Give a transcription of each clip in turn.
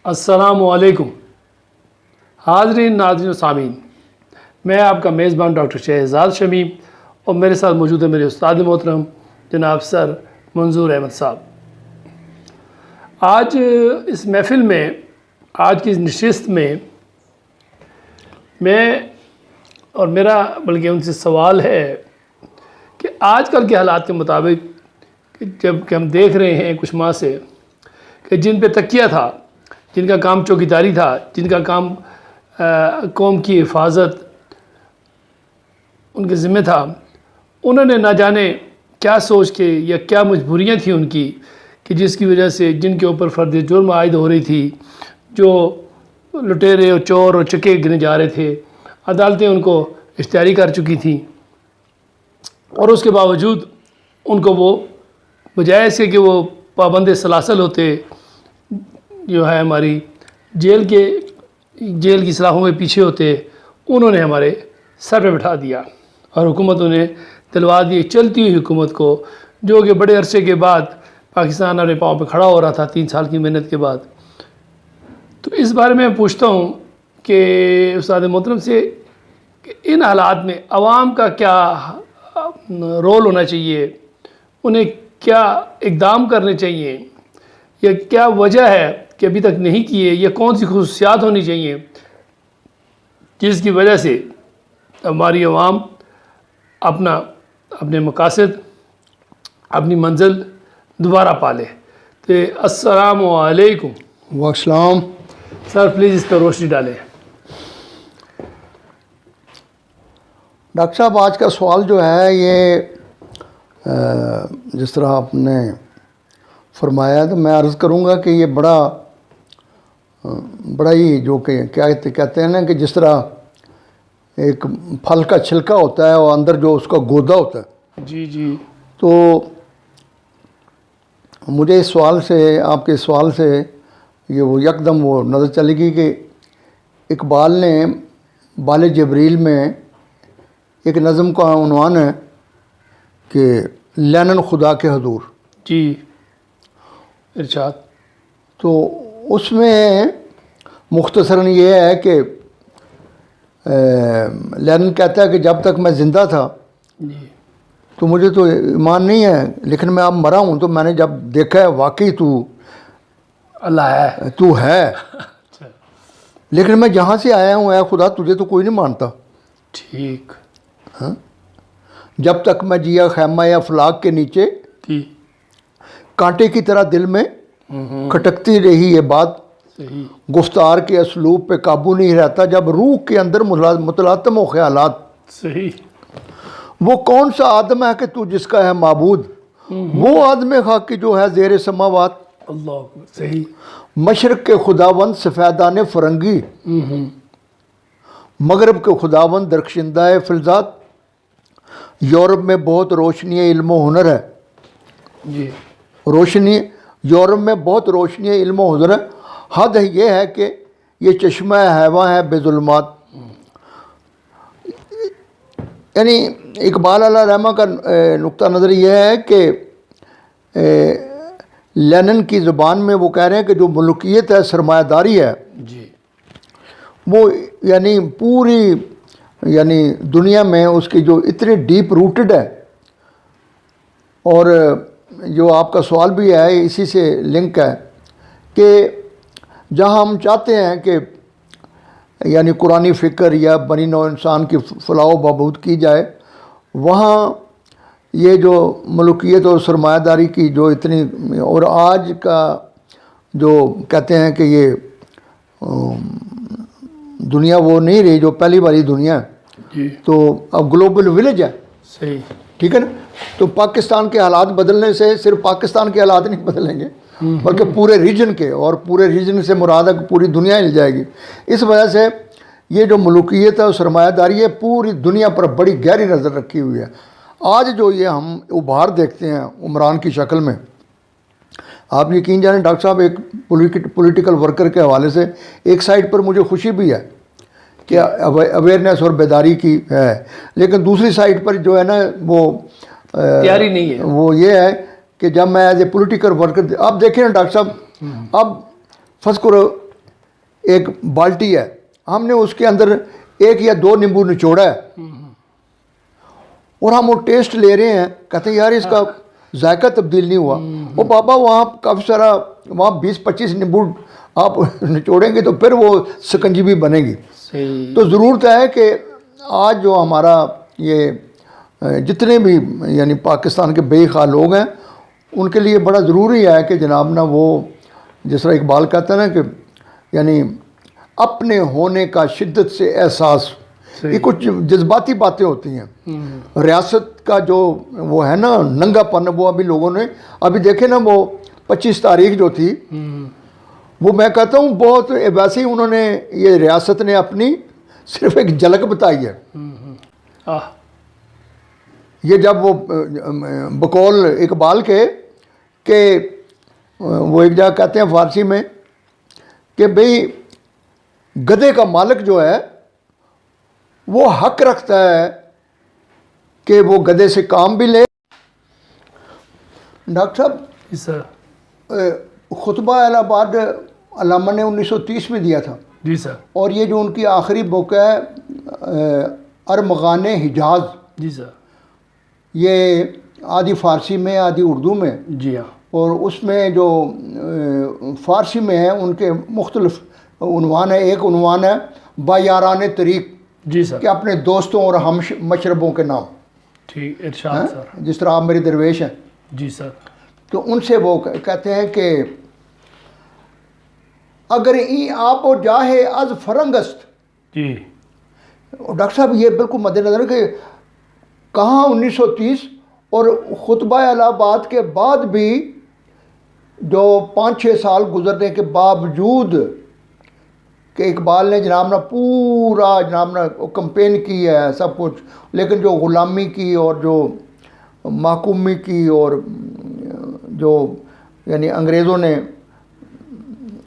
السلام علیکم حاضرین ناظرین و سامعین، میں آپ کا میزبان ڈاکٹر شہزاد شمیم اور میرے ساتھ موجود ہے میرے استاد محترم جناب سر منظور احمد صاحب۔ آج اس محفل میں، آج کی اس نشست میں میں اور میرا بلکہ ان سے سوال ہے کہ آج کل کے حالات کے مطابق جب کہ ہم دیکھ رہے ہیں کچھ ماہ سے کہ جن پہ تکیہ تھا، جن کا کام چوکیداری تھا، جن کا کام قوم کی حفاظت ان کے ذمہ تھا، انہوں نے نہ جانے کیا سوچ کے یا کیا مجبوریاں تھیں ان کی کہ جس کی وجہ سے جن کے اوپر فرد جرم عائد ہو رہی تھی، جو لٹیرے اور چور اور چکے گنے جا رہے تھے، عدالتیں ان کو اختیاری کر چکی تھیں، اور اس کے باوجود ان کو وہ بجائے اس کے کہ وہ پابند سلاسل ہوتے، جو ہے ہماری جیل کی سلاخوں کے پیچھے ہوتے، انہوں نے ہمارے سر پہ بٹھا دیا اور حکومت انہیں دلوا دی، چلتی ہوئی حکومت کو، جو کہ بڑے عرصے کے بعد پاکستان اپنے پاؤں پہ کھڑا ہو رہا تھا 3 سال کی محنت کے بعد۔ تو اس بارے میں پوچھتا ہوں کہ استاد محترم سے کہ ان حالات میں عوام کا کیا رول ہونا چاہیے، انہیں کیا اقدام کرنے چاہیے، یا کیا وجہ ہے کہ ابھی تک نہیں کیے، یا کون سی خصوصیات ہونی چاہیے جس کی وجہ سے ہماری عوام اپنے مقاصد، اپنی منزل دوبارہ پالے۔ تو السلام علیکم۔ والسلام۔ سر پلیز اس پر روشنی ڈالیں۔ ڈاکٹر صاحب، آج کا سوال جو ہے یہ جس طرح آپ نے فرمایا، تو میں عرض کروں گا کہ یہ بڑا ہی جو کہ کیا کہتے ہیں نا کہ جس طرح ایک پھل کا چھلکا ہوتا ہے اور اندر جو اس کا گودا ہوتا ہے، جی تو مجھے اس سوال سے، آپ کے سوال سے یہ وہ یکدم وہ نظر چلے گی کہ اقبال نے بال جبریل میں ایک نظم کا عنوان ہے کہ لینن خدا کے حضور۔ جی ارشاد۔ تو اس میں مختصراً یہ ہے کہ لینن کہتا ہے کہ جب تک میں زندہ تھا جی تو مجھے تو ایمان نہیں ہے، لیکن میں اب مرا ہوں تو میں نے جب دیکھا ہے واقعی تو اللہ ہے، تو ہے، لیکن میں جہاں سے آیا ہوں اے خدا تجھے تو کوئی نہیں مانتا۔ ٹھیک۔ ہاں، جب تک میں جیا خیمہ یا فلاک کے نیچے، جی کانٹے کی طرح دل میں کھٹکتی رہی یہ بات، صحیح۔ گفتار کے اسلوب پہ قابو نہیں رہتا جب روح کے اندر متلاطم و خیالات۔ صحیح۔ وہ کون سا آدم ہے کہ تو جس کا ہے معبود، وہ آدم خاک کی جو ہے زیر سماوات۔ اللہ اکبر۔ صحیح۔ مشرق کے خداوند سفیدان فرنگی، مغرب کے خداوند درخشندہ فلزات، یورپ میں بہت روشنی علم و ہنر ہے۔ جی یورپ میں بہت روشنی علم و ہنر ہے، حد یہ ہے کہ یہ چشمہ حیواں ہے بے ظلمات۔ یعنی اقبال علیہ رحمہ کا نقطہ نظر یہ ہے کہ لینن کی زبان میں وہ کہہ رہے ہیں کہ جو ملکیت ہے، سرمایہ داری ہے، جی وہ یعنی پوری دنیا میں اس کی جو اتنی ڈیپ روٹڈ ہے، اور جو آپ کا سوال بھی ہے اسی سے لنک ہے کہ جہاں ہم چاہتے ہیں کہ یعنی قرآنی فکر یا بنی نوع انسان کی فلاح و بہبود کی جائے، وہاں یہ جو ملکیت اور سرمایہ داری کی جو اتنی، اور آج کا جو کہتے ہیں کہ یہ دنیا وہ نہیں رہی جو پہلی والی دنیا ہے، جی تو اب گلوبل ولیج ہے۔ صحیح۔ ٹھیک ہے نا؟ تو پاکستان کے حالات بدلنے سے صرف پاکستان کے حالات نہیں بدلیں گے، بلکہ پورے ریجن کے، اور پورے ریجن سے مراد ہے کہ پوری دنیا ہل جائے گی۔ اس وجہ سے یہ جو ملوکیت ہے اور سرمایہ داری ہے، پوری دنیا پر بڑی گہری نظر رکھی ہوئی ہے۔ آج جو یہ ہم ابھار دیکھتے ہیں عمران کی شکل میں، آپ یقین جانیں ڈاکٹر صاحب، ایک پولیٹیکل ورکر کے حوالے سے ایک سائڈ پر مجھے خوشی بھی ہے کہ اویئرنیس اور بیداری کی ہے، لیکن دوسری سائڈ پر جو ہے نا وہ تیاری نہیں ہے۔ وہ یہ ہے کہ جب میں ایز اے پولیٹیکل ورکر، اب دیکھیں نا ڈاکٹر صاحب، اب فرض کرو ایک بالٹی ہے, ہم نے اس کے اندر 1 یا 2 نیمبو نچوڑا ہے اور ہم وہ ٹیسٹ لے رہے ہیں, کہتے ہیں یار اس کا ذائقہ تبدیل نہیں ہوا. وہ بابا وہاں کافی سارا, وہاں 20-25 نیمبو آپ نچوڑیں گے تو پھر وہ سکنجی بنے گی. صحیح. تو ضرورت ہے کہ آج جو ہمارا یہ جتنے بھی یعنی پاکستان کے بے خواہ لوگ ہیں ان کے لیے بڑا ضروری ہے کہ جناب نا وہ جس طرح اقبال کہتا ہے نا کہ یعنی اپنے ہونے کا شدت سے احساس, یہ کچھ جذباتی باتیں ہوتی ہیں. ریاست کا جو وہ ہے نا ننگا پن, وہ ابھی لوگوں نے ابھی دیکھے نا, وہ 25 تاریخ جو تھی وہ میں کہتا ہوں بہت ویسے ہی انہوں نے یہ ریاست نے اپنی صرف ایک جھلک بتائی ہے. یہ جب وہ بقول اقبال کے کہ وہ ایک جگہ کہتے ہیں فارسی میں کہ بھئی گدھے کا مالک جو ہے وہ حق رکھتا ہے کہ وہ گدھے سے کام بھی لے. ڈاکٹر صاحب خطبہ الہ آباد علامہ نے 1930 میں دیا تھا. جی سر. اور یہ جو ان کی آخری بک ہے ارمغان حجاز, جی سر, یہ آدھی فارسی میں آدھی اردو میں. جی ہاں. اور اس میں جو فارسی میں ہے ان کے مختلف عنوان ہے. ایک عنوان ہے بایاران طریق, جی سر, کہ اپنے دوستوں اور ہم مشربوں کے نام. ٹھیک, ارشاد سر. جس طرح آپ میری درویش ہیں. جی سر. تو ان سے وہ کہتے ہیں کہ اگر این آپ و جاہے از فرنگست. جی. ڈاکٹر صاحب یہ بالکل مد نظر کہ کہاں 1930 اور خطبہ الہ آباد کے بعد بھی جو 5-6 سال گزرنے کے باوجود کہ اقبال نے جناب نا پورا جناب نا کمپین کی ہے سب کچھ, لیکن جو غلامی کی اور جو محکومی کی اور جو یعنی انگریزوں نے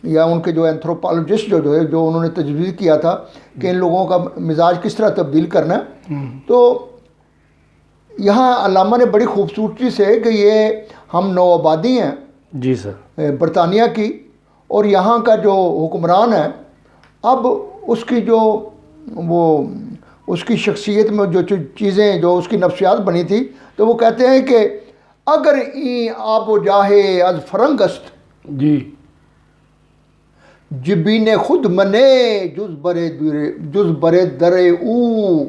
یا ان کے جو اینتھروپالوجسٹ جو انہوں نے تجویز کیا تھا کہ ان لوگوں کا مزاج کس طرح تبدیل کرنا ہے, تو یہاں علامہ نے بڑی خوبصورتی سے کہ یہ ہم نو آبادی ہیں. جی سر. برطانیہ کی, اور یہاں کا جو حکمران ہے اب اس کی جو وہ اس کی شخصیت میں جو چیزیں جو اس کی نفسیات بنی تھی, تو وہ کہتے ہیں کہ اگر این آپ و جاہے از فرنگست. جی. جبین خود منے جز برے درے او.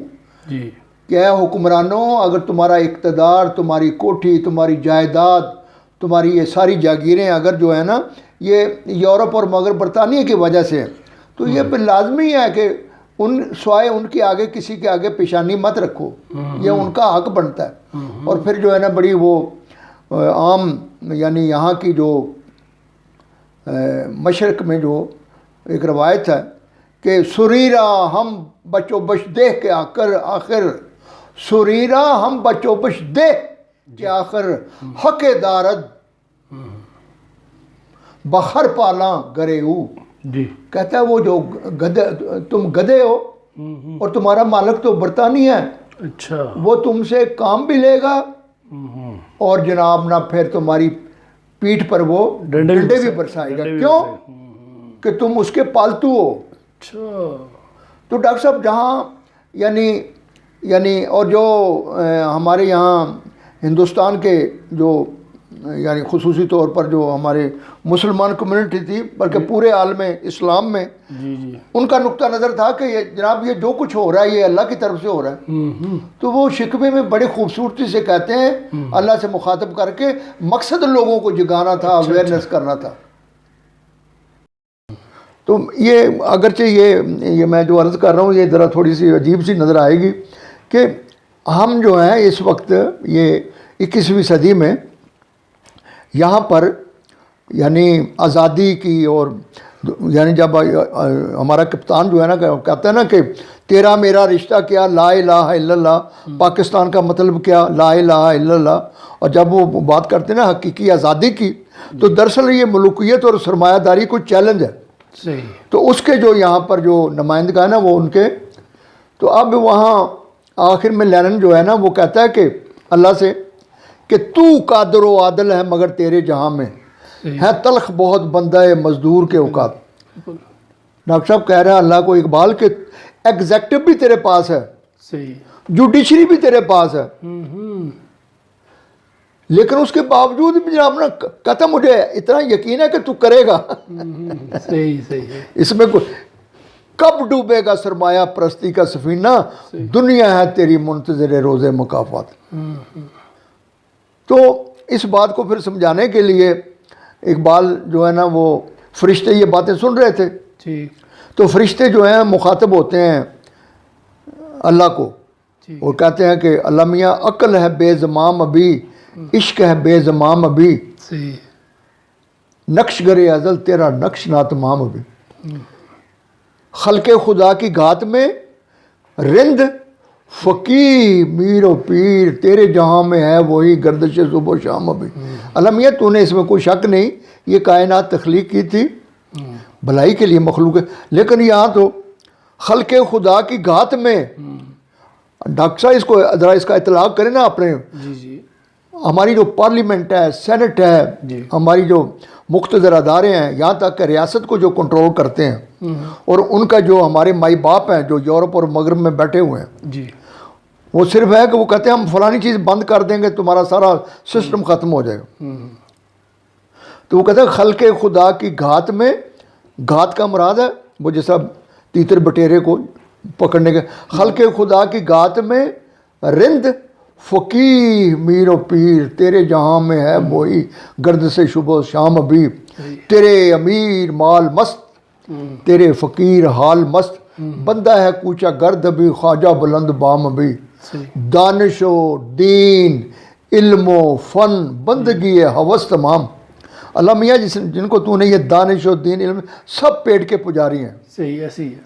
جی. کہ اے حکمرانوں, اگر تمہارا اقتدار, تمہاری کوٹھی, تمہاری جائیداد, تمہاری یہ ساری جاگیریں اگر جو ہے نا یہ یورپ اور مگر برطانیہ کی وجہ سے, تو یہ پھر لازمی ہے کہ ان سوائے ان کے آگے کسی کے آگے پیشانی مت رکھو, یہ ان کا حق بنتا ہے. اور پھر جو ہے نا بڑی وہ عام یعنی یہاں کی جو مشرق میں جو ایک روایت ہے کہ سریرا ہم بچو بش دیکھ کے آخر سریرا ہم بچو بش دیکھ کے آخر حق دارد بخر پالاں گرے او. جی. کہتا ہے وہ جو گدے, تم گدے ہو اور تمہارا مالک تو برطانیہ ہے. اچھا. وہ تم سے کام بھی لے گا اور جناب نا پھر تمہاری پیٹھ پر وہ ڈنڈے بھی برسائے گا. کیوں کہ تم اس کے پالتو ہو. اچھا. تو ڈاکٹر صاحب جہاں یعنی اور جو ہمارے یہاں ہندوستان کے جو یعنی خصوصی طور پر جو ہمارے مسلمان کمیونٹی تھی بلکہ پورے عالم اسلام میں, جی جی, ان کا نقطہ نظر تھا کہ یہ جناب یہ جو کچھ ہو رہا ہے یہ اللہ کی طرف سے ہو رہا ہے. تو وہ شکوے میں بڑی خوبصورتی سے کہتے ہیں اللہ سے مخاطب کر کے مقصد لوگوں کو جگانا تھا, اویئرنیس کرنا تھا. تو یہ اگرچہ یہ میں جو عرض کر رہا ہوں یہ ذرا تھوڑی سی عجیب سی نظر آئے گی کہ ہم جو ہیں اس وقت یہ 21ویں صدی میں یہاں پر یعنی آزادی کی اور یعنی جب ہمارا کپتان جو ہے نا کہتا ہے نا کہ تیرا میرا رشتہ کیا لا الہ الا اللہ, پاکستان کا مطلب کیا لا الہ الا اللہ, اور جب وہ بات کرتے ہیں نا حقیقی آزادی کی تو دراصل یہ ملوکیت اور سرمایہ داری کو چیلنج ہے. صحیح. تو اس کے جو یہاں پر جو نمائندگاہ ہے نا وہ ان کے, تو اب وہاں آخر میں لینن جو ہے نا وہ کہتا ہے کہ اللہ سے کہ تو قادر و عادل ہے مگر تیرے جہاں میں ہے تلخ بہت بندہ مزدور کے اوقات. ڈاکٹر صاحب کہہ رہے ہیں اللہ کو اقبال کے ایگزیکٹو بھی تیرے پاس ہے, صحیح. جوڈیشری بھی تیرے پاس ہے, لیکن اس کے باوجود بھی جناب نا کہتا مجھے اتنا یقین ہے کہ تو کرے گا. صحیح صحیح. اس میں کوئی کب ڈوبے گا سرمایہ پرستی کا سفینہ, دنیا ہے تیری منتظر روز مکافات. تو اس بات کو پھر سمجھانے کے لیے اقبال جو ہے نا وہ فرشتے یہ باتیں سن رہے تھے. ٹھیک. تو فرشتے جو ہیں مخاطب ہوتے ہیں اللہ کو اور کہتے ہیں کہ اللہ میاں عقل ہے بے زمام ابھی, عشق ہے بے زمام ابھی, صحیح. نقش گرے ازل تیرا نقش ناتمام ابھی. خلق خدا کی گھات میں رند فقیر میر و پیر, تیرے جہاں میں ہے وہی گردش صبح و شام ابھی. اللہ میاں تو نے اس میں کوئی شک نہیں, یہ کائنات تخلیق کی تھی بھلائی کے لیے مخلوق ہے, لیکن یہاں تو خلق خدا کی گھات میں, ڈاکٹر صاحب اس کو ذرا اس کا اطلاق کریں نا اپنے. جی جی. ہماری جو پارلیمنٹ ہے, سینٹ ہے, ہماری جو مقتدر ادارے ہیں, یہاں تک کہ ریاست کو جو کنٹرول کرتے ہیں, اور ان کا جو ہمارے مائی باپ ہیں جو یورپ اور مغرب میں بیٹھے ہوئے ہیں, جی, وہ صرف ہے کہ وہ کہتے ہیں ہم فلانی چیز بند کر دیں گے تمہارا سارا سسٹم ختم ہو جائے گا. تو وہ کہتے ہیں خلق خدا کی گھات میں, گھات کا مراد ہے وہ جیسا تیتر بٹیرے کو پکڑنے کے, خلق خدا کی گھات میں رند فقیر میر و پیر, تیرے جہاں میں ہے وہی گرد سے شبہ شام ابھی, تیرے امیر مال مست, تیرے فقیر حال مست, بندہ ہے کوچا گرد ابھی خواجہ بلند بام ابھی. دانش و دین علم و فن بندگی ہے ہوس تمام. اللہ میاں جن کو تو نے یہ دانش و دین علم سب پیٹ کے پجاری ہیں. صحیح ایسی ہے.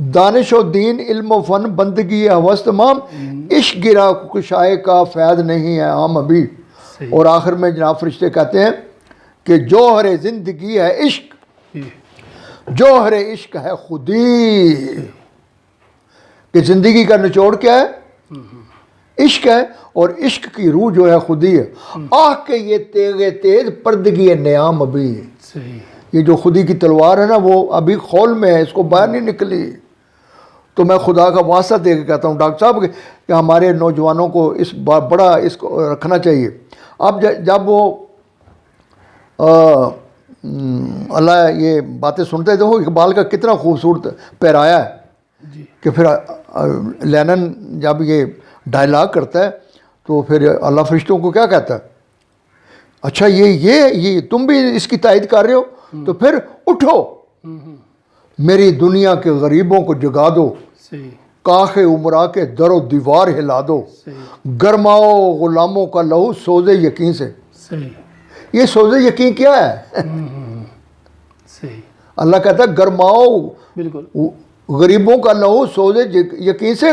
دانش و دین علم و فن بندگی ہوس تمام, عشق گرا کشائے کا فیض نہیں ہے عام ابھی. اور آخر میں جناب فرشتے کہتے ہیں کہ جوہر زندگی ہے عشق, جوہر عشق ہے خودی, کہ زندگی کا نچوڑ کیا ہے, عشق ہے, اور عشق کی روح جو ہے خودی ہے. آہ کہ یہ تیغ تیز پردگی نیام ابھی. یہ جو خودی کی تلوار ہے نا وہ ابھی خول میں ہے, اس کو باہر نہیں نکلی. تو میں خدا کا واسطہ دے کے کہتا ہوں ڈاکٹر صاحب کہ ہمارے نوجوانوں کو اس بڑا اس کو رکھنا چاہیے. اب جب وہ اللہ یہ باتیں سنتے تھے, وہ اقبال کا کتنا خوبصورت پیرایا ہے کہ پھر لینن جب یہ ڈائلاگ کرتا ہے تو پھر اللہ فرشتوں کو کیا کہتا ہے, اچھا یہ تم بھی اس کی تائید کر رہے ہو, تو پھر اٹھو میری دنیا کے غریبوں کو جگا دو, کاخ عمرا کے در و دیوار ہلا دو, گرماؤ غلاموں کا لہو سوز یقین سے. یہ سوز یقین کیا ہے؟ اللہ کہتا ہے گرماؤ غریبوں کا لہو سوز یقین سے,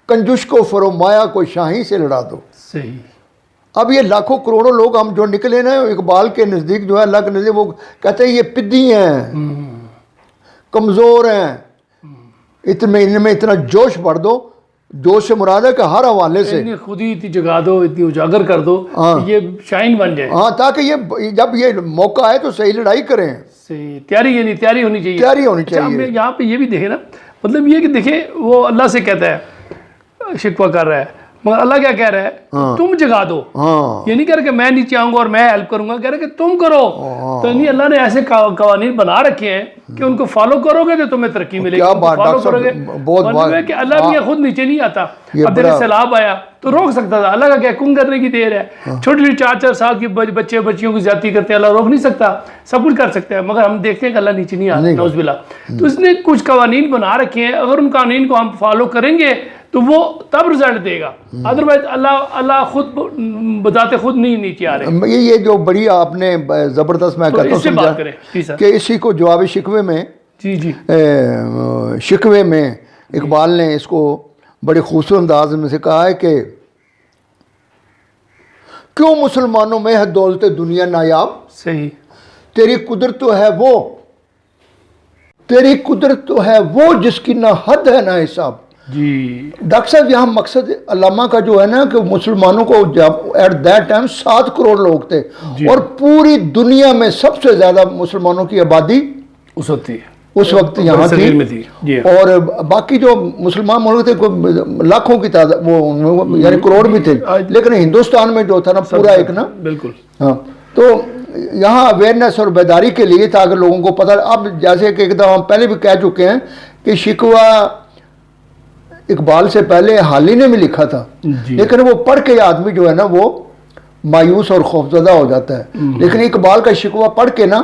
کنجوش کو فرمایا کو شاہی سے لڑا دو. اب یہ لاکھوں کروڑوں لوگ ہم جو نکلے نا اقبال کے نزدیک جو ہے, اللہ کے نزدیک, وہ کہتے ہیں یہ پدی ہیں, کمزور ہیں, ان میں اتنا جوش بھر دو. جوش سے مراد ہے کہ ہر حوالے سے خود ہی اتنی جگا دو, اتنی اجاگر کر دو, یہ شائن بن جائے. ہاں, تاکہ یہ جب یہ موقع آئے تو صحیح لڑائی کریں. تیاری یعنی تیاری ہونی چاہیے. تیاری ہونی چاہیے. یہاں پہ یہ بھی دیکھیں نا, مطلب یہ کہ دیکھیں وہ اللہ سے کہتا ہے, شکوہ کر رہا ہے, مگر اللہ کیا کہہ رہا ہے, تم جگا دو. یہ نہیں کہہ رہا کہ میں نیچے آؤں گا اور میں ہیلپ کروں گا, کہہ رہا کہ تم کرو. تو نہیں, اللہ نے ایسے قوانین بنا رکھے ہیں کہ ان کو فالو کرو گے تو تمہیں ترقی ملے گی. فالو کرو گے مطلب ہے کہ اللہ بھی خود نیچے نہیں آتا. اب دیکھیں سیلاب آیا تو روک سکتا تھا, اللہ کا کیا حکم کرنے کی دیر ہے. چھوٹی چھوٹی 4-4 سال کی بچے بچیوں کی زیادتی کرتے ہیں, اللہ روک نہیں سکتا, سب کچھ کر سکتا ہے, مگر ہم دیکھتے ہیں کہ اللہ نیچے نہیں آتا, نعوذ باللہ. تو اس نے کچھ قوانین بنا رکھے ہیں, اگر ان قوانین کو ہم فالو کریں گے تو وہ تب رزلٹ دے گا, ادروائز اللہ خود بذات خود نہیں نیچے آ رہے. یہ جو بڑی آپ نے زبردست میں کہتا ہوں سمجھا کہ اسی کو جواب شکوے میں, شکوے میں اقبال نے اس کو بڑے خوبصورت انداز میں سے کہا ہے کہ کیوں مسلمانوں میں ہے دولت دنیا نایاب, صحیح, تیری قدرت تو ہے وہ, تیری قدرت تو ہے وہ جس کی نہ حد ہے نہ حساب. جی ڈاکٹر صاحب یہاں مقصد علامہ کا جو ہے نا کہ مسلمانوں کو جب ایٹ دیٹ ٹائم 7 کروڑ لوگ تھے, اور پوری دنیا میں سب سے زیادہ مسلمانوں کی آبادی اس وقت یہاں صغیر میں تھی جی ہاں اور باقی جو مسلمان ملک تھے کوئی لاکھوں کی تعداد وہ یعنی کروڑ بھی تھے، لیکن ہندوستان میں جو تھا نا پورا ایک نا بالکل ہاں، تو یہاں اویئرنیس اور بیداری کے لیے تاکہ لوگوں کو پتہ، اب جیسے کہ ایک دفعہ ہم پہلے بھی کہہ چکے ہیں کہ شکوہ اقبال سے پہلے حالی نے بھی لکھا تھا، جی لیکن وہ پڑھ کے آدمی جو ہے نا وہ مایوس اور خوفزدہ ہو جاتا ہے، لیکن اقبال کا شکوہ پڑھ کے نا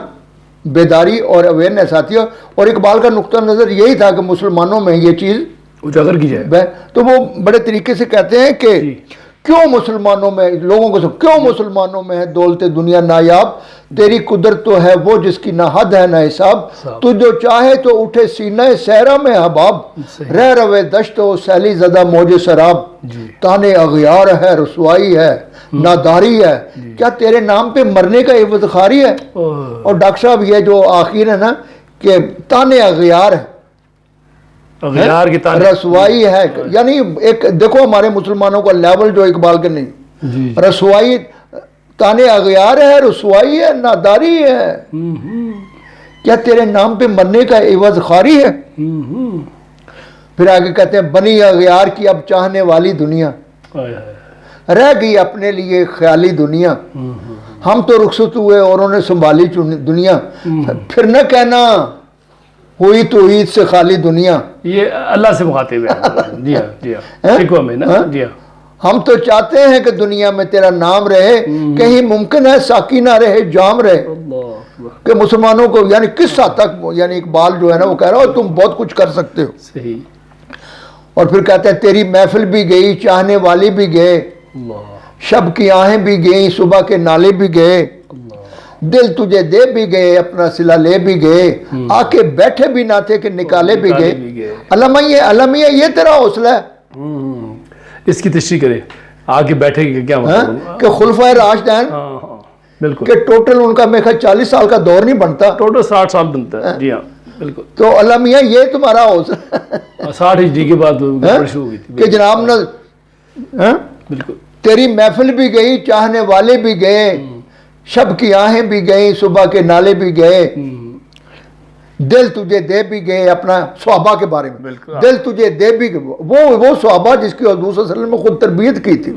بیداری اور اویئرنیس آتی ہے، اور اقبال کا نقطہ نظر یہی تھا کہ مسلمانوں میں یہ چیز اجاگر کی جائے. تو وہ بڑے طریقے سے کہتے ہیں کہ جی. کیوں مسلمانوں میں لوگوں کو کیوں مسلمانوں میں ہے دولت دنیا نایاب، تیری قدرت تو ہے وہ جس کی نہ حد ہے نہ حساب، تو جو چاہے تو اٹھے سینہ صحرا میں حباب، رہ روے دشت و سیلی زدہ موج سراب، تانے اغیار ہے رسوائی ہے ناداری ہے، کیا تیرے نام پہ مرنے کا عوض خاری ہے. اور ڈاکٹر صاحب یہ جو آخر ہے نا کہ تانے اغیار ہے، اغیار کی تانے رسوائی ہے، یعنی ایک دیکھو ہمارے مسلمانوں کا لیول جو اقبال کے نہیں، جی رسوائی تانے اغیار ہے رسوائی ہے ناداری ہے، کیا تیرے نام پہ مرنے کا عوض خاری ہے. پھر آگے کہتے ہیں بنی اغیار کی اب چاہنے والی دنیا، رہ گئی اپنے لیے خیالی دنیا، ہم تو رخصت ہوئے اور انہوں نے سنبھالی دنیا، پھر نہ کہنا ہوئی تو عید سے خالی دنیا. یہ اللہ سے مخاطب ہے. جی ہاں جی ہاں شکوہ میں نا. جی ہاں ہم تو چاہتے ہیں کہ دنیا میں تیرا نام رہے، کہیں ممکن ہے ساقی نہ رہے جام رہے. کہ مسلمانوں کو یعنی کس حد تک یعنی اقبال جو ہے نا وہ کہہ رہا ہو تم بہت کچھ کر سکتے ہو. صحیح. اور پھر کہتے ہیں تیری محفل بھی گئی چاہنے والی بھی گئے، شب کی آہیں بھی گئیں صبح کے نالے بھی گئے، دل تجھے دے بھی گئے اپنا صلہ لے بھی گئے، آ کے بیٹھے بھی نہ تھے کہ نکالے بھی گئے. علامہ یہ تیرا حوصلہ ہے. اس کی تشریح کرے آ کے بیٹھے گی کیا مطلب کہ خلفائے راشدین بالکل کہ ٹوٹل ان کا میرے 40 سال کا دور نہیں بنتا، ٹوٹل 60 سال بنتا ہے. جی ہاں بالکل. تو علامہ یہ تمہارا حوصلہ 60 ہجری کے بعد شروع ہوئی تھی کہ جناب نہ بالکل. تیری محفل بھی گئی چاہنے والے بھی گئے، شب کی آہیں بھی گئیں صبح کے نالے بھی گئے، دل تجھے دے بھی گئے اپنا صحابہ کے بارے میں، دل تجھے دے بھی وہ صحابہ جس کی حضور صلی اللہ علیہ وسلم نے خود تربیت کی تھی،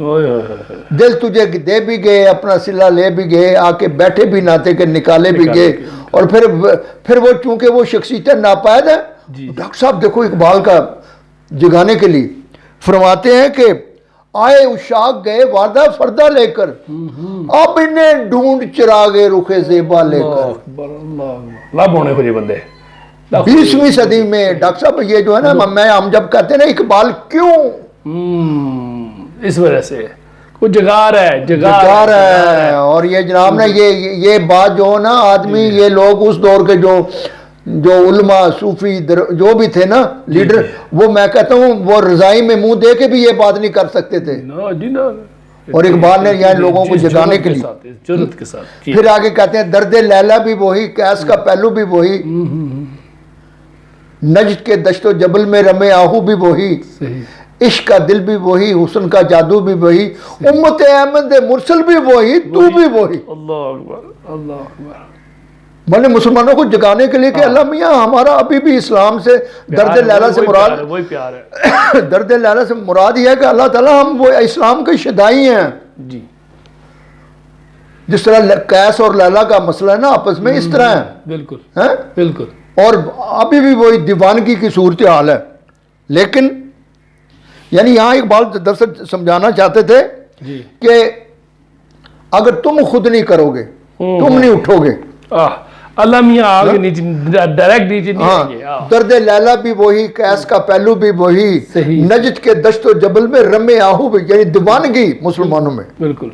دل تجھے دے بھی گئے اپنا صلہ لے بھی گئے، آ کے بیٹھے بھی نہ تھے کہ نکالے بھی گئے. اور پھر وہ چونکہ وہ شخصیت ناپید ہے. ڈاکٹر صاحب دیکھو اقبال کا جگانے کے لیے فرماتے ہیں کہ آئے اشاق گئے وعدہ فردہ لے کر، اب انہیں ڈھونڈ چراغے رخ زیبا لے کر. لب ہونے کو یہ بندے 20ویں صدی میں ڈاکٹر صاحب یہ جو ہے نا ہم جب کہتے ہیں نا اقبال کیوں اس وجہ سے وہ جگار ہے. اور یہ جناب نا یہ بات جو ہے نا آدمی یہ لوگ اس دور کے جو علماء صوفی جو بھی تھے نا لیڈر، وہ میں کہتا ہوں وہ رضائی میں منہ دے کے بھی یہ بات نہیں کر سکتے تھے. اور اقبال نے یہاں لوگوں کو جگانے کے لیے جرأت کے ساتھ. پھر آگے کہتے ہیں درد لیلا بھی وہی قیس کا پہلو بھی وہی، نجد کے دشت و جبل میں رمے آہو بھی وہی، عشق کا دل بھی وہی حسن کا جادو بھی وہی، امت احمد مرسل بھی وہی تو بھی وہی. اللہ اکبر اللہ اکبر. میں نے مسلمانوں کو جگانے کے لیے کہ اللہ میاں ہمارا ابھی بھی اسلام سے درد لیلا سے مراد وہی پیار ہے. درد لیلا سے مراد یہ ہے کہ اللہ تعالیٰ ہم وہ اسلام کے شدائی ہیں. جی جس طرح قیس اور لیلا کا مسئلہ ہے نا آپس میں اس طرح ہے. بالکل بالکل. اور ابھی بھی وہی دیوانگی کی صورتحال ہے. لیکن یعنی یہاں اقبال دراصل سمجھانا چاہتے تھے کہ اگر تم خود نہیں کرو گے تم نہیں اٹھو گے. اللہ میاں آگے نیچے ڈائریکٹ نیچے نہیں آئیں گے. درد لیلا بھی وہی قیس کا پہلو بھی وہی، نجد کے دشت و جبل میں رمے آہو بھی، یعنی دیوانگی مسلمانوں میں بالکل.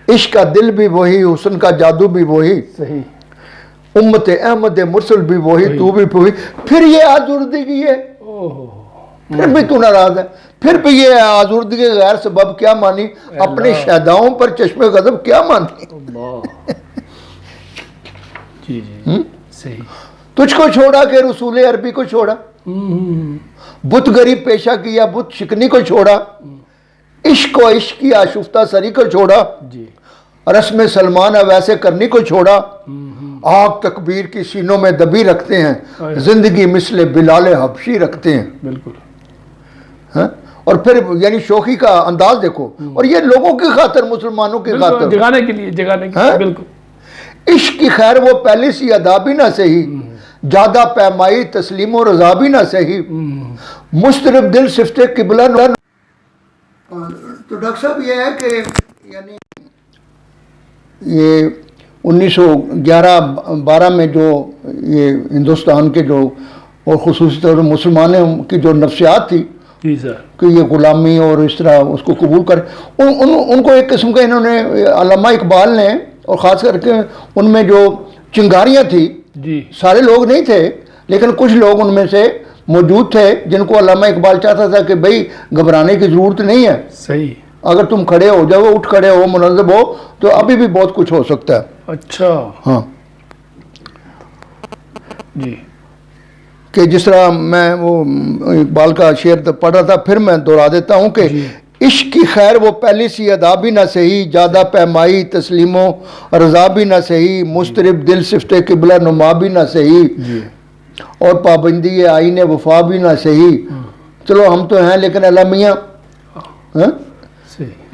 عشق کا دل بھی وہی حسن کا جادو بھی وہی، امت احمد مرسل بھی وہی تو بھی وہی. پھر یہ آزردگی ہے، پھر بھی تو ناراض ہے، پھر بھی یہ آزردگی غیر سبب کیا مانی، اپنے شہداؤں پر چشم غضب کیا مانی. جی جی صحیح. تجھ کو چھوڑا کہ رسول عربی کو چھوڑا، بت غریب پیشہ کیا بت شکنی کو چھوڑا، عشق و عشق کی آشفتہ سری کو چھوڑا، رسم سلمان ویسے کرنی کو چھوڑا، آگ تکبیر کی سینوں میں دبی رکھتے ہیں، زندگی مثل بلال حبشی رکھتے ہیں. بالکل. ہاں؟ اور پھر یعنی شوخی کا انداز دیکھو، اور یہ لوگوں کی خاطر، مسلمانوں کی خاطر، جگانے کے لیے، جگانے کے لیے. بالکل. عشق کی خیر وہ پہلی سی ادا بھی نہ سہی، جادہ پیمائی تسلیم و رضا بھی نہ سہی، مسترب دل صفت قبلہ نہ. تو ڈاکٹر صاحب یہ ہے کہ یعنی یہ 1911-12 میں جو یہ ہندوستان کے جو، اور خصوصی طور پر مسلمانوں کی جو نفسیات تھی جی سر، کہ یہ غلامی اور اس طرح اس کو قبول کر، ان کو ایک قسم کا انہوں نے، علامہ اقبال نے، اور خاص کر کے ان میں جو چنگاریاں تھی، جی سارے لوگ نہیں تھے لیکن کچھ لوگ ان میں سے موجود تھے جن کو علامہ اقبال چاہتا تھا کہ بھئی گھبرانے کی ضرورت نہیں ہے، صحیح، اگر تم کھڑے ہو جاؤ، اٹھ کھڑے ہو، منظم ہو، تو ابھی بھی بہت کچھ ہو سکتا ہے. اچھا. ہاں، جی کہ جس طرح میں وہ اقبال کا شعر پڑھ رہا تھا، پھر میں دہرا دیتا ہوں کہ عشق کی خیر وہ پہلی سی ادا بھی نہ سہی، جادہ پیمائی تسلیم و رضا بھی نہ سہی، مسترب دل صفت قبلہ نما بھی نہ سہی، اور پابندی آئین وفا بھی نہ سہی. چلو ہم تو ہیں لیکن اللہ میاں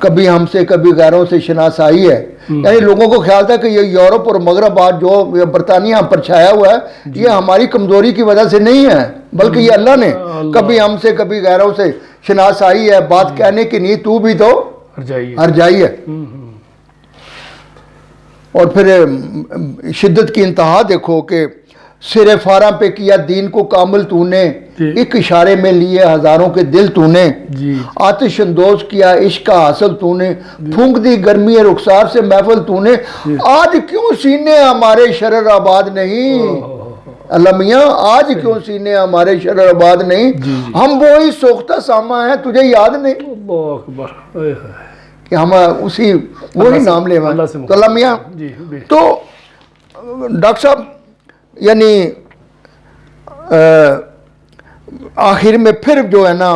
کبھی ہم سے کبھی غیروں سے شناسائی ہے. یعنی لوگوں کو خیال تھا کہ یہ یورپ اور مغرب آج جو برطانیہ ہم پر چھایا ہوا ہے، یہ ہماری کمزوری کی وجہ سے نہیں ہے، بلکہ یہ اللہ نے کبھی ہم سے کبھی غیروں سے شناسائی ہے. بات کہنے کی نہیں، تو بھی تو ہر جائی ہے. اور پھر شدت کی انتہا دیکھو کہ سر فاراں پہ کیا دین کو کامل تو نے، ایک اشارے میں لیے ہزاروں کے دل تو نے، آتش اندوز کیا عشق کا حاصل تو نے، پھونک دی گرمی رخسار سے محفل تو نے، آج کیوں سینے ہمارے شرر آباد نہیں، اللہ میاں آج کیوں سینے ہمارے شرر آباد نہیں، ہم وہی سوختہ ساما ہیں، تجھے یاد نہیں کہ ہم اسی وہی نام لے ہیں. تو اللہ میاں، تو ڈاکٹر صاحب یعنی آخر میں پھر جو ہے نا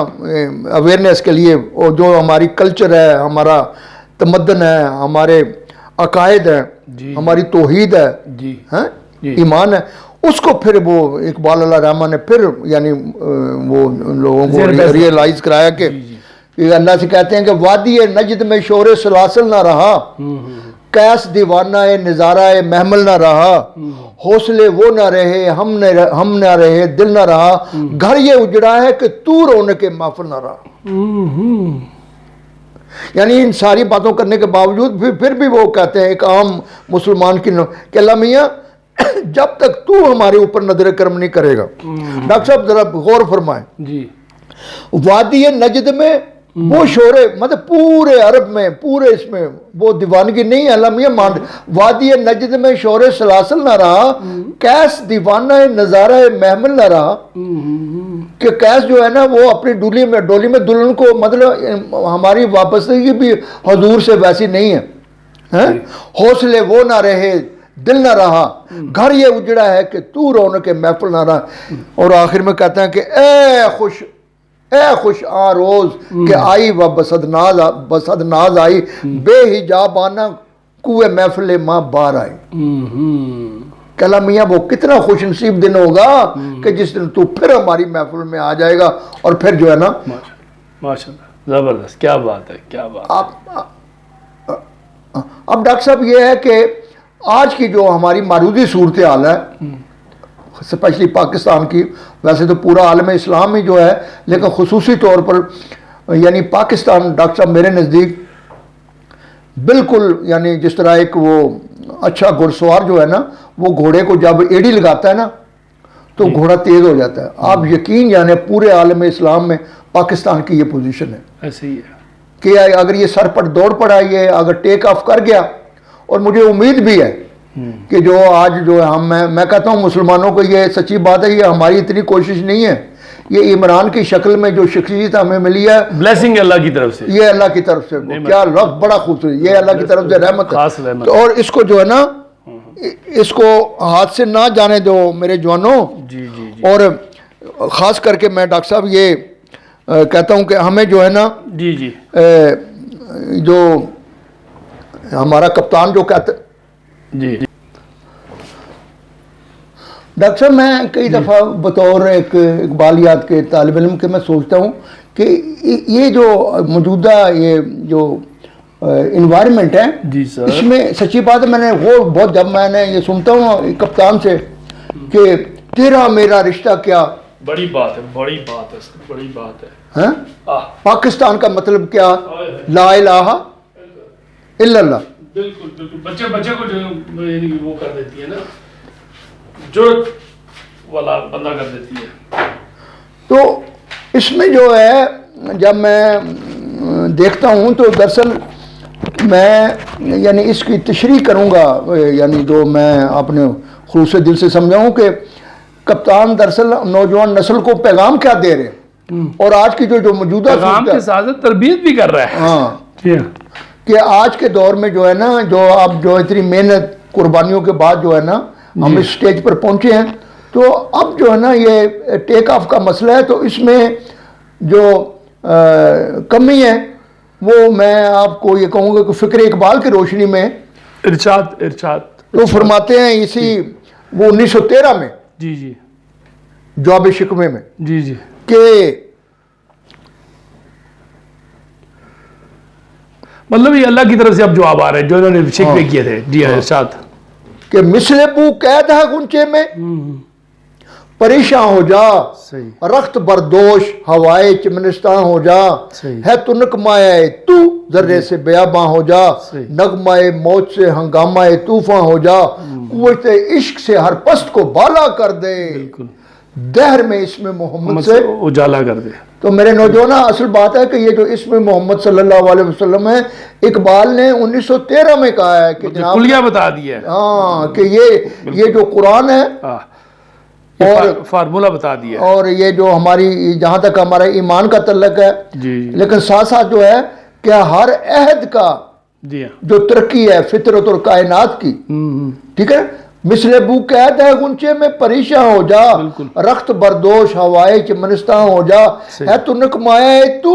اویئرنیس کے لیے، جو ہماری کلچر ہے، ہمارا تمدن ہے، ہمارے عقائد ہیں، ہماری توحید ہے، ایمان ہے، اس کو پھر وہ اقبال اللہ رحمہ نے پھر یعنی وہ لوگوں کو ریئلائز کرایا کہ اللہ سے کہتے ہیں کہ وادی نجد میں شور سلاسل نہ رہا، کیس دیوانہ نظارہ محمل نہ رہا، حوصلے وہ نہ رہے، ہم نہ رہے، دل نہ رہا، گھر یہ اجڑا ہے کہ تو رونے کے محفل نہ رہا. یعنی ان ساری باتوں کرنے کے باوجود پھر بھی وہ کہتے ہیں ایک عام مسلمان کی کہ اللہ میاں جب تک تو ہمارے اوپر نظر کرم نہیں کرے گا. ڈاکٹر صاحب ذرا غور فرمائیں. وادی نجد میں وہ شور، مطلب پورے عرب میں، پورے اس میں وہ دیوانگی نہیں ہے، اللہ میاں مان. وادی نجد میں شور سلاسل نہ رہا، کیس دیوانہ نظارہ محمل نہ رہا، کہ کیس جو ہے نا وہ اپنی ڈولی میں دلہن کو، مطلب ہماری وابستگی بھی حضور سے ویسی نہیں ہے. حوصلے وہ نہ رہے، دل نہ رہا، گھر یہ اجڑا ہے کہ تو رونق کے محفل نہ رہا. اور آخر میں کہتے ہیں کہ اے خوش آ روز کہ آئی و بسد ناز آئی، بے حجاب آنا کوئے محفل ماں بار آئی. کہ اللہ میاں وہ کتنا خوش نصیب دن ہوگا کہ جس دن تو پھر ہماری محفل میں آ جائے گا، اور پھر جو ہے نا ماشاءاللہ، زبردست، کیا بات ہے، کیا بات. اب ڈاکٹر صاحب یہ ہے کہ آج کی جو ہماری معروضی صورتحال ہے، اسپیشلی پاکستان کی، ویسے تو پورا عالم اسلام ہی جو ہے، لیکن خصوصی طور پر یعنی پاکستان ڈاکٹر صاحب میرے نزدیک بالکل یعنی جس طرح ایک وہ اچھا گھڑ سوار جو ہے نا، وہ گھوڑے کو جب ایڑی لگاتا ہے نا تو گھوڑا تیز ہو جاتا ہے. آپ یقین جانے پورے عالم اسلام میں پاکستان کی یہ پوزیشن ہے. ایسے ہی ہے کہ اگر یہ سر پر دوڑ پڑا، یہ اگر ٹیک آف کر گیا، اور مجھے امید بھی ہے کہ جو آج جو میں کہتا ہوں مسلمانوں کو یہ سچی بات ہے، یہ ہماری اتنی کوشش نہیں ہے، یہ عمران کی شکل میں جو شخصیت ہمیں ملی ہے، بلیسنگ اللہ کی طرف سے، یہ اللہ کی طرف سے، کیا لفظ بڑا خوبصورت، یہ اللہ کی طرف سے رحمت ہے. اور اس کو جو ہے نا، اس کو ہاتھ سے نہ جانے دو میرے جوانوں. اور خاص کر کے میں ڈاکٹر صاحب یہ کہتا ہوں کہ ہمیں جو ہے نا، جو ہمارا کپتان جو کہتا ڈاکٹر صاحب میں کئی دفعہ بطور ایک اقبالیات کے طالب علم کے میں سوچتا ہوں کہ یہ جو موجودہ یہ جو انوائرمنٹ ہے جی سر، اس میں سچی بات ہے میں نے وہ بہت جب میں نے یہ سنتا ہوں کپتان سے کہ تیرا میرا رشتہ کیا، بڑی بات ہے، بڑی بات ہے سر، بڑی بات ہے. ہاں پاکستان کا مطلب کیا، لا الہ الا اللہ. بالکل بالکل، بچے کو جو یعنی کہ وہ کر دیتی ہے نا، جرت والا بندہ کر دیتی ہے. تو اس میں جو ہے جب میں دیکھتا ہوں تو دراصل میں یعنی اس کی تشریح کروں گا، یعنی جو میں اپنے خلوص دل سے سمجھاؤں کہ کپتان دراصل نوجوان نسل کو پیغام کیا دے رہے ہیں، اور آج کی جو موجودہ پیغام کے ساتھ تربیت بھی کر رہا ہے. ہاں کہ آج کے دور میں جو ہے نا، جو اب جو اتنی محنت قربانیوں کے بعد جو ہے نا ہم اس سٹیج پر پہنچے ہیں، تو اب جو ہے نا یہ ٹیک آف کا مسئلہ ہے. تو اس میں جو کمی ہے وہ میں آپ کو یہ کہوں گا کہ فکر اقبال کی روشنی میں ارشاد تو فرماتے ہیں اسی وہ 1913 میں جی جی جواب شکوے میں جی جی کہ مطلب یہ اللہ کی طرف سے اب جواب آ رہے ہیں جو انہوں نے شکوے کیے تھے. جی ہاں ارشاد. کہ مثل بو قید ہے گنچے میں پریشان ہو جا، صحیح رخت بردوش ہوائے چمنستان ہو جا، صحیح. ہے تو نغمائے تو ذرے سے بیاباں ہو جا، صحیح. نغمائے موت سے ہنگامہ طوفاں ہو جا، قوت عشق سے ہر پست کو بالا کر دے، بالکل دہر میں اسم محمد سے اجالا کر دے. تو میرے نوجوانوں اصل بات ہے کہ یہ جو اسم محمد صلی اللہ علیہ وسلم ہے، اقبال نے 1913 میں کہا ہے کہ جناب کلیہ بتا دیا ہے. ہاں کہ یہ جو قرآن ہے اور فارمولہ بتا دیا ہے. اور یہ جو ہماری جہاں تک ہمارا ایمان کا تعلق ہے، جی لیکن ساتھ ساتھ جو ہے کہ ہر عہد کا جی ہاں جو ترقی ہے فطرت اور کائنات کی، ٹھیک ہے، مثل بو قید ہے گنچے میں پریشان ہو جا، رخت بردوش ہوائے چمنستان ہو جا، ہے تو نغمائے تو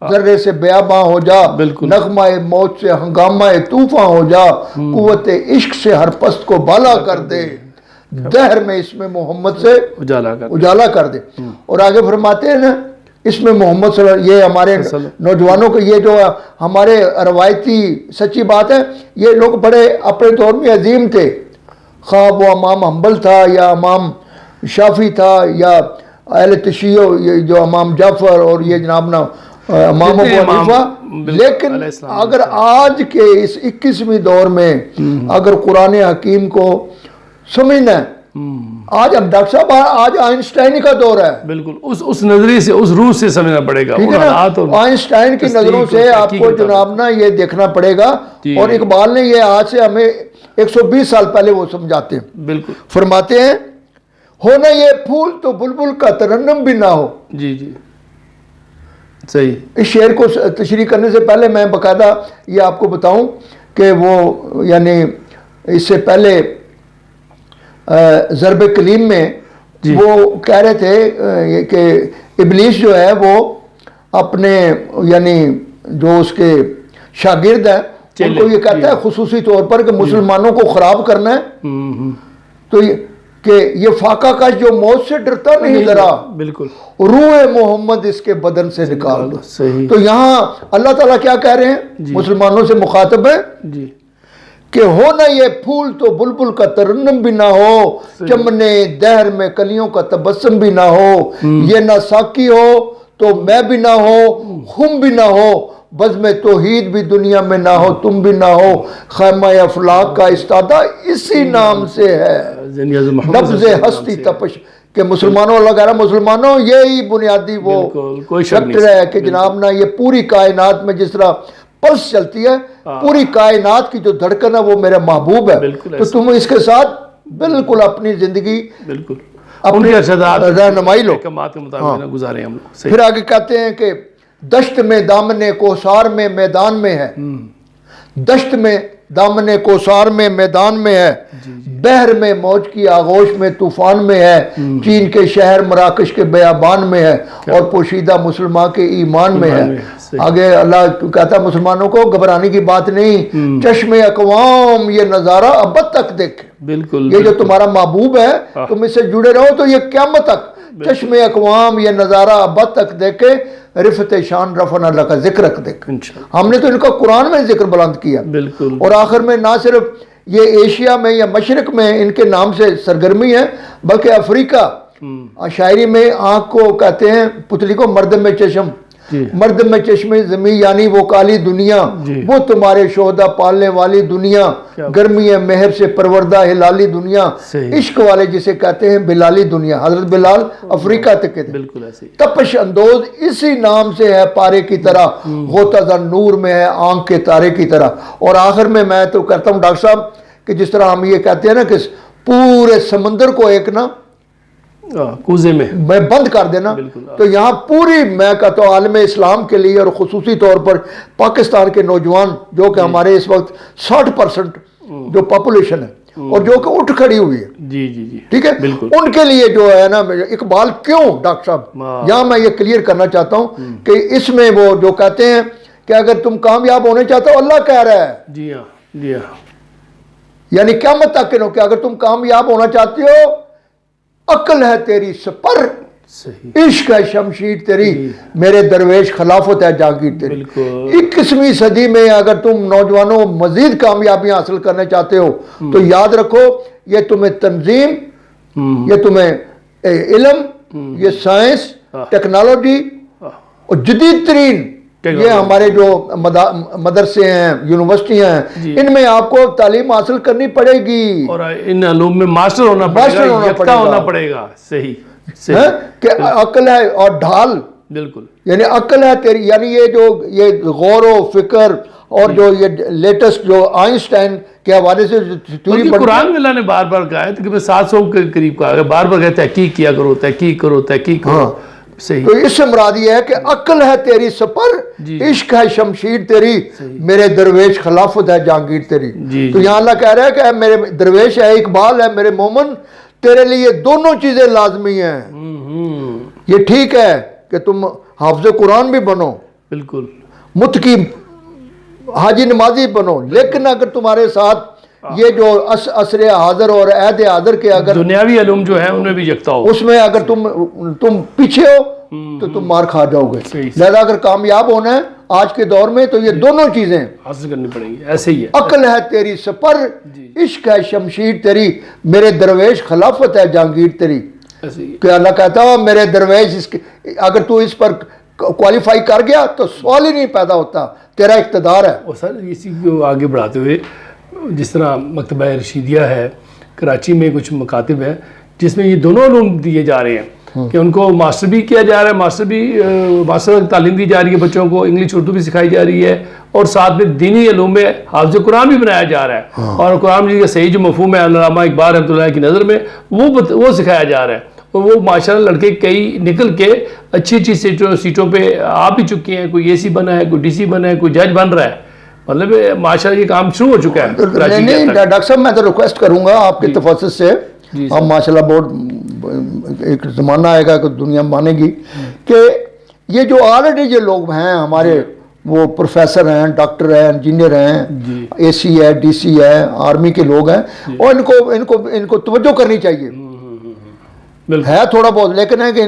ذرے سے بیاباں ہو جا، نغمائے موت سے ہنگامہ طوفاں ہو جا، قوت عشق سے ہر پست کو بالا کر دے، دہر میں اسم محمد سے اجالا کر دے. اور آگے فرماتے ہیں نا اسم محمد صلی اللہ علیہ وسلم، یہ ہمارے نوجوانوں کو یہ جو ہمارے روایتی سچی بات ہے، یہ لوگ بڑے اپنے دور میں عظیم تھے، خواہ وہ امام حنبل تھا یا امام شافی تھا یا اہل تشیع جو امام جعفر اور یہ جناب نا امام ابو حنیفہ. لیکن اگر آج کے اس 21ویں دور میں اگر قرآن حکیم کو سمجھنا ہے، آج اب ڈاکٹر صاحب آج آئنسٹائن کا دور ہے، بالکل اس نظریے سے اس روح سے سمجھنا پڑے گا. ٹھیک ہے نا، آئنسٹائن کی نظروں سے آپ کو جناب نا یہ دیکھنا پڑے گا. اور اقبال نے یہ آج سے ہمیں 120 سال پہلے وہ سمجھاتے ہیں. بالکل فرماتے ہیں ہونا یہ پھول تو بلبل کا ترنم بھی نہ ہو. جی جی صحیح. اس شعر کو تشریح کرنے سے پہلے میں باقاعدہ یہ آپ کو بتاؤں کہ وہ یعنی اس سے پہلے ضرب کلیم میں وہ کہہ رہے تھے کہ ابلیس جو ہے وہ اپنے یعنی جو اس کے شاگرد ہیں ان کو یہ کہتا ہے خصوصی طور پر کہ مسلمانوں کو خراب کرنا ہے، تو کہ یہ فاقہ کش جو موت سے ڈرتا نہیں ذرا، بالکل روح محمد اس کے بدن سے نکال دو. تو یہاں اللہ تعالیٰ کیا کہہ رہے ہیں، مسلمانوں سے مخاطب ہے کہ ہو نہ یہ پھول تو بلبل کا ترنم بھی نہ ہو، چمنے دہر میں کلیوں کا تبسم بھی نہ ہو، یہ نہ ساقی ہو تو میں بھی نہ ہو، خم بھی نہ ہو، بزم توحید بھی دنیا میں نہ ہو، تم بھی نہ ہو، خیمہ افلاک کا استادہ اسی نام سے ہے، نبض ہستی تپش. کہ مسلمانوں اللہ کہہ رہا ہے مسلمانوں یہی بنیادی وہ فیکٹر ہے کہ جناب نا یہ پوری کائنات میں جس طرح پلس چلتی ہے، پوری کائنات کی جو دھڑکن ہے وہ میرا محبوب ہے، تو تم اس کے ساتھ بالکل اپنی زندگی اپنی رہنمائی لو. پھر آگے کہتے ہیں کہ دشت میں دامن کوثار میں میدان میں ہے، دشت میں دامن کوثار میں میدان میں ہے، بحر میں موج کی آغوش میں طوفان میں ہے، چین کے شہر مراکش کے بیابان میں ہے، اور پوشیدہ مسلمان کے ایمان میں ہے۔ آگے اللہ کہتا ہے مسلمانوں کو گھبرانے کی بات نہیں، چشم اقوام یہ نظارہ ابد تک دیکھے۔ بالکل، یہ جو تمہارا محبوب ہے تم اس سے جڑے رہو تو یہ قیامت تک چشم اقوام یہ نظارہ ابد تک دیکھے، رفت شان رفعنا اللہ کا ذکر رکھ دیکھ۔ ہم نے تو ان کا قرآن میں ذکر بلند کیا، بالکل، اور آخر میں نہ صرف یہ ایشیا میں یا مشرق میں ان کے نام سے سرگرمی ہے، بلکہ افریقہ شاعری میں آنکھ کو کہتے ہیں پتلی کو مرد میں چشم، مرد میں چشم زمین یعنی وہ کالی دنیا، وہ تمہارے شہدہ پالنے والی دنیا، گرمی مہر سے پروردہ ہلالی دنیا، عشق والے جسے کہتے ہیں بلالی دنیا۔ حضرت بلال افریقہ تک کے تھے، تپش اندوز اسی نام سے ہے پارے کی طرح، غوطہ در نور میں ہے آنکھ کے تارے کی طرح۔ اور آخر میں تو کہتا ہوں ڈاکٹر صاحب کہ جس طرح ہم یہ کہتے ہیں نا کہ پورے سمندر کو ایک نا کوزے میں بند کر دینا، تو یہاں پوری میں کہتا ہوں عالم اسلام کے لیے اور خصوصی طور پر پاکستان کے نوجوان جو کہ ہمارے اس وقت 60% جو پاپولیشن ہے اور جو کہ اٹھ کھڑی ہوئی ہے، ٹھیک ہے، ان کے لیے جو ہے نا اقبال کیوں ڈاکٹر صاحب یہاں میں یہ کلیئر کرنا چاہتا ہوں کہ اس میں وہ جو کہتے ہیں کہ اگر تم کامیاب ہونے چاہتے ہو، اللہ کہہ رہا ہے جی ہاں، جی ہاں، یعنی قیامت تک کے کہ اگر تم کامیاب ہونا چاہتے ہو، عقل ہے تیری سپر، عشق ہے شمشیر تیری، میرے درویش خلافت ہے جاگیر تیری۔ 21ویں صدی میں اگر تم نوجوانوں مزید کامیابیاں حاصل کرنا چاہتے ہو تو یاد رکھو یہ تمہیں تنظیم، یہ تمہیں علم، یہ سائنس، ٹیکنالوجی اور جدید ترین یہ ہمارے جو مدرسے ہیں، یونیورسٹیاں ہیں، ان میں آپ کو تعلیم حاصل کرنی پڑے گی، اور ان علوم میں ماسٹر ہونا پڑے گا، صحیح کہ عقل ہے اور ڈھال، بالکل، یعنی عقل ہے تیری، یعنی یہ غور و فکر اور جو یہ لیٹسٹ جو آئنسٹائن کے حوالے سے قرآن میں اللہ نے بار بار کہا ہے تقریباً 700 کے قریب کہا ہے، بار بار کہا تحقیق کیا کرو، تحقیق کرو، تحقیق کرو، صحیح۔ تو اس سے مراد یہ ہے کہ عقل ہے تیری سپر، عشق ہے شمشیر تیری، میرے درویش خلافت ہے جہانگیر تیری۔ تو یہاں اللہ کہہ رہا ہے کہ میرے درویش ہے، اقبال ہے، میرے مومن، تیرے لیے دونوں چیزیں لازمی ہیں۔ یہ ٹھیک ہے کہ تم حافظ قرآن بھی بنو، بالکل، متقی حاجی نمازی بنو، لیکن اگر تمہارے ساتھ یہ جو عصر حاضر اور عہد حاضر کے اگر دنیاوی علوم جو ہیں ان میں بھی یکتا ہو، اس میں اگر تم پیچھے ہو تو تم مار کھا جاؤ گے۔ لہذا اگر کامیاب ہونا ہے آج کے دور میں تو یہ دونوں چیزیں حاصل کرنی پڑیں گی، ایسے ہی ہے۔ عقل ہے تیری سپر، عشق ہے شمشیر تیری، میرے درویش خلافت ہے جہانگیر تیری۔ کہ اللہ کہتا ہے میرے درویش اگر تو اس پر کوالیفائی کر گیا تو سوال ہی نہیں پیدا ہوتا، تیرا اقتدار ہے۔ اور سر اسی کو آگے بڑھاتے ہوئے جس طرح مکتبہ رشیدیہ ہے کراچی میں کچھ مکاتب ہے جس میں یہ دونوں علوم دیے جا رہے ہیں کہ ان کو ماسٹر بھی کیا جا رہا ہے، ماسٹر تعلیم دی جا رہی ہے بچوں کو، انگلش اردو بھی سکھائی جا رہی ہے، اور ساتھ میں دینی علوم میں حافظ قرآن بھی بنایا جا رہا ہے، اور قرآن جی کا صحیح جو مفہوم ہے علامہ اقبال رحمۃ اللہ کی نظر میں وہ سکھایا جا رہا ہے، اور وہ ماشاءاللہ لڑکے کئی نکل کے اچھی اچھی سیٹوں پہ آ بھی چکے ہیں، کوئی اے سی بنا ہے، کوئی ڈی سی بنا ہے، کوئی جج بن رہا ہے، مطلب ماشاءاللہ یہ کام شروع ہو چکا ہے۔ نہیں ڈاکٹر صاحب میں تو ریکویسٹ کروں گا آپ کے تفصص سے، ہم ماشاءاللہ بہت ایک زمانہ آئے گا کہ دنیا مانے گی کہ یہ جو آلریڈی یہ لوگ ہیں ہمارے وہ پروفیسر ہیں، ڈاکٹر ہیں، انجینئر ہیں، اے سی ہے، ڈی سی ہے، آرمی کے لوگ ہیں، اور ان کو توجہ کرنی چاہیے ہے تھوڑا بہت، لیکن ہے کہ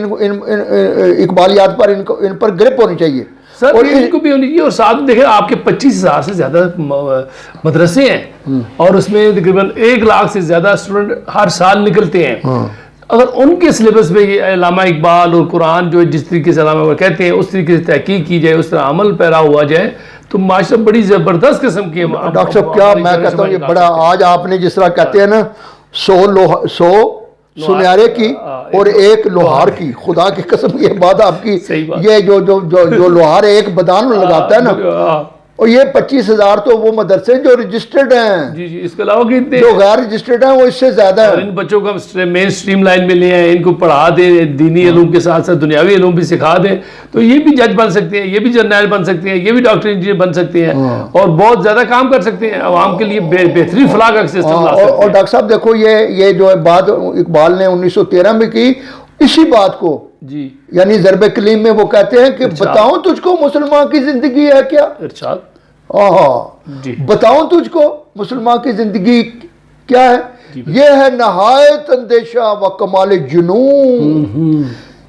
اقبالیات پر ان پر گرپ ہونی چاہیے سر، ان کو بھی ہونی چاہیے، اور ساتھ دیکھیں آپ کے 25,000 سے زیادہ مدرسے ہیں اور اس میں تقریباً 1 لاکھ سے زیادہ اسٹوڈنٹ ہر سال نکلتے ہیں، اگر ان کے سلیبس میں یہ علامہ اقبال اور قرآن جو جس طریقے سے علامہ کہتے ہیں اس طریقے سے تحقیق کی جائے، اس طرح عمل پیرا ہوا جائے تو معاشرہ بڑی زبردست قسم کی۔ ڈاکٹر صاحب کیا میں کہتا ہوں یہ بڑا آج آپ نے جس طرح کہتے ہیں نا 100 سنیارے کی اور 1 لوہار کی، خدا کی قسم یہ بات آپ کی، یہ جو لوہار ایک بدان میں لگاتا ہے نا اور یہ 25,000 تو وہ مدرسے جو رجسٹرڈ ہیں، جی جی، اس کے علاوہ کتنے جو غیر رجسٹرڈ ہیں وہ اس سے زیادہ اور ہیں۔ ان بچوں کو ہم مین سٹریم لائن میں لے آئیں، ان کو پڑھا دیں، دینی علوم کے ساتھ ساتھ دنیاوی علوم بھی سکھا دیں، تو یہ بھی جج بن سکتے ہیں، یہ بھی جرنیل بن سکتے ہیں، یہ بھی ڈاکٹر انجینئر بن سکتے ہیں، اور بہت زیادہ کام کر سکتے ہیں، عوام کے لیے بہترین فلاح کا سسٹم لا سکتے اور ہیں۔ ڈاکٹر صاحب دیکھو یہ جو بات اقبال نے 1913 میں کی، اسی بات کو جی یعنی ضرب کلیم میں وہ کہتے ہیں کہ بتاؤں تجھ کو مسلمان کی زندگی ہے کیا؟ ارشاد جی بتاؤں تجھ کو مسلمان کی زندگی کیا ہے؟ یہ ہے نہایت اندیشہ و کمال جنون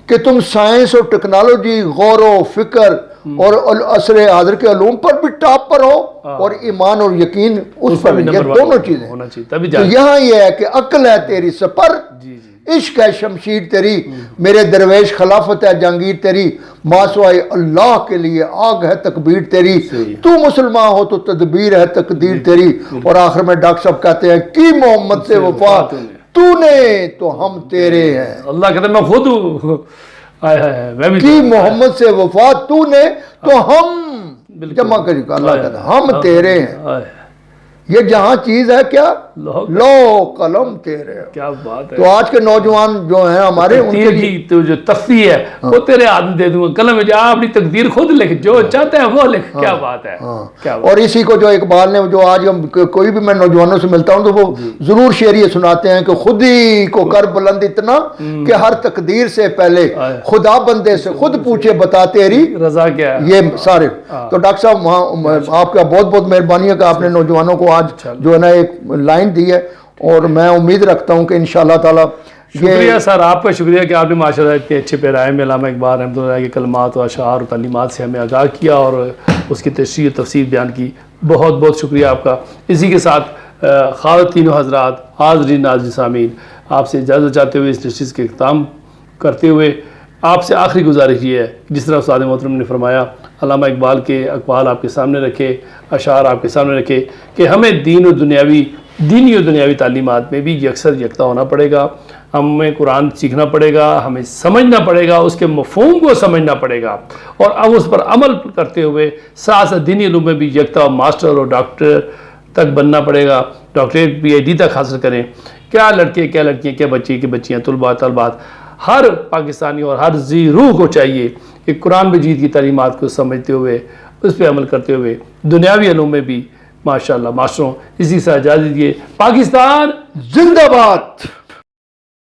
کہ تم سائنس اور ٹیکنالوجی، غور و فکر اور عصر حاضر کے علوم پر بھی ٹاپ پر ہو، اور ایمان اور یقین اس پر بھی، یہ دونوں چیزیں ہونا چاہیے تبھی تو یہاں یہ ہے کہ عقل ہے تیری سپر، جی جی عشق ہے شمشیر تیری، میرے درویش خلافت ہے جہانگیر تیری، ماسوائے اللہ کے لیے آگ ہے تکبیر تیری، تو مسلمان ہو تو تدبیر ہے تقدیر تیری۔ اور آخر میں ڈاکٹر صاحب کہتے ہیں کی محمد سے وفا تو نے تو ہم تیرے ہیں، اللہ کہتا ہے میں خود ہوں، میں بھی کی محمد سے وفا تو نے تو ہم جمع کری، اللہ کہتا ہے ہم تیرے ہیں۔ یہ جہاں چیز ہے کیا؟ لو قلم تیرے ہیں۔ کیا بات ہے۔ تو آج کے نوجوان جو ہیں ہمارے، ان کے تیر لیے کی تو جو تختی ہے وہ تیرے ہاتھ میں دے دوں گا، قلم میں جا اپنی تقدیر خود لکھ، جو چاہتا ہے وہ لکھ۔ کیا بات ہے، کیا بات اور اسی کو جو اقبال نے، جو آج ہم کوئی بھی میں نوجوانوں سے ملتا ہوں تو وہ ضرور شعر یہ سناتے ہیں کہ خود ہی کو کر بلند اتنا کہ ہر تقدیر سے پہلے خدا بندے سے خود پوچھے بتا تیری رضا کیا ہے۔ یہ سارے۔ تو ڈاکٹر صاحب آپ کا بہت بہت مہربانی ہے کہ آپ نے نوجوانوں کو آج جو ہے نا ایک لائن دی ہے، اور میں امید رکھتا ہوں کہ انشاءاللہ تعالی شکریہ سر، آپ کا شکریہ کہ آپ نے ماشاءاللہ اتنے اچھے پیرائے میں علامہ اقبال رحمۃ اللہ علیہ کے کلمات و اشعار اور تعلیمات سے ہمیں آگاہ کیا اور اس کی تشریح و تفسیر بیان کی۔ بہت بہت شکریہ آپ کا۔ اسی کے ساتھ خواتین و حضرات، حاضرین ناظرین سامعین، آپ سے اجازت چاہتے ہوئے اس نشست کے اختتام کرتے ہوئے آپ سے آخری گزارش یہ ہے، جس طرح استاد محترم نے فرمایا، علامہ اقبال کے اقوال آپ کے سامنے رکھے، اشعار آپ کے سامنے رکھے کہ ہمیں دینی اور دنیاوی تعلیمات میں بھی یکساں ہونا پڑے گا، ہمیں قرآن سیکھنا پڑے گا، ہمیں سمجھنا پڑے گا، اس کے مفہوم کو سمجھنا پڑے گا، اور اب اس پر عمل کرتے ہوئے ساتھ ساتھ دینی علوم میں بھی یکتا ماسٹر اور ڈاکٹر تک بننا پڑے گا، ڈاکٹریٹ PhD تک حاصل کریں۔ کیا لڑکے، کیا لڑکیاں، کیا بچے، کیا بچیاں، طلبات، ہر پاکستانی اور ہر ذی روح کو چاہیے کہ قرآن مجید کی تعلیمات کو سمجھتے ہوئے اس پہ عمل کرتے ہوئے دنیاوی علوم میں بھی ماشاءاللہ ماسٹروں اسی سے اجازت دیجیے۔ پاکستان زندہ باد۔